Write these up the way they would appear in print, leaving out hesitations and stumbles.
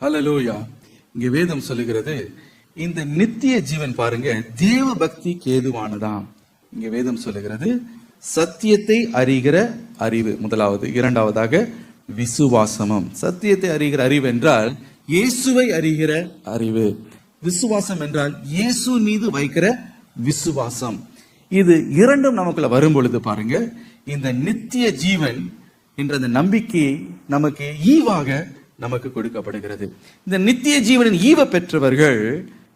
ஹல்லேலூயா. இங்க வேதம் சொல்லுகிறது, இந்த நித்திய ஜீவன் பாருங்க தேவ பக்திக்கு ஏதுவானதாம். இங்க வேதம் சொல்லுகிறது, சத்தியத்தை அறிகிற அறிவு முதலாவது, இரண்டாவதாக விசுவாசமும். சத்தியத்தை அறிகிற அறிவு என்றால் இயேசுவை அறிகிற அறிவு. விசுவாசம் என்றால் இயேசு மீது வைக்கிற விசுவாசம். இது இரண்டும் நமக்குள்ள வரும் பொழுது பாருங்க, இந்த நித்திய ஜீவன் என்ற அந்த நம்பிக்கை நமக்கு ஈவாக நமக்கு கொடுக்கப்படுகிறது. இந்த நித்திய ஜீவனின் ஈவ பெற்றவர்கள்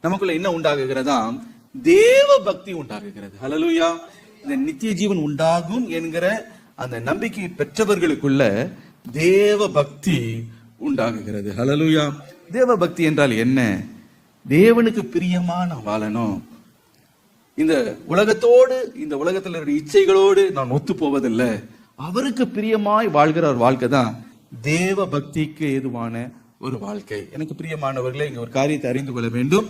நமக்குள்ள என்ன உண்டாகுகிறதாம்? தேவ பக்தி உண்டாகுகிறது. ஹல்லேலூயா. இந்த நித்திய ஜீவன் உண்டாகும் என்கிற அந்த நம்பிக்கை பெற்றவர்களுக்குள்ள தேவ பக்தி உண்டாகுகிறது. ஹல்லேலூயா. தேவ பக்தி என்றால் என்ன? தேவனுக்கு பிரியமான வாழணும். இந்த உலகத்தோடு, இந்த உலகத்தில் இருக்கிற இச்சைகளோடு நான் ஒத்து போவதில்லை. அவருக்கு பிரியமாய் வாழ்கிற ஒரு வாழ்க்கை தான் தேவ பக்திக்கு ஏதுவான ஒரு வாழ்க்கை. எனக்கு பிரியமானவர்களே, இங்க ஒரு காரியத்தை அறிந்து கொள்ள வேண்டும்.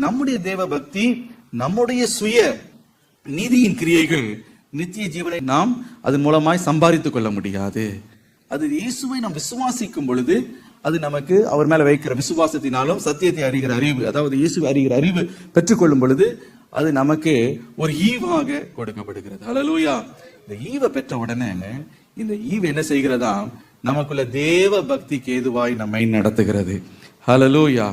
நம்முடைய தேவ பக்தி, நம்முடைய சுய நீதியின் கிரியைகள் நித்திய ஜீவனை நாம் அதன் மூலமாய் சம்பாதித்துக் கொள்ள முடியாது. அது இயேசுவை நாம் விசுவாசிக்கும் பொழுது அது நமக்கு அவர் மேல வைக்கிற விசுவாசத்தினாலும் சத்தியத்தை அறிகிற அறிவு, அதாவது இயேசுவை அறிகிற அறிவு பெற்றுக்கொள்ளும் பொழுது அது நமக்கு ஒரு ஈவாக கொடுக்கப்படுகிறது. ஹல்லேலூயா. இந்த ஈவை பெற்ற உடனே இந்த ஈவு என்ன செய்கிறதா? நமக்குள்ள தேவ பக்திக்கு ஏதுவாய் நம்மை நடத்துகிறது. ஹல்லேலூயா.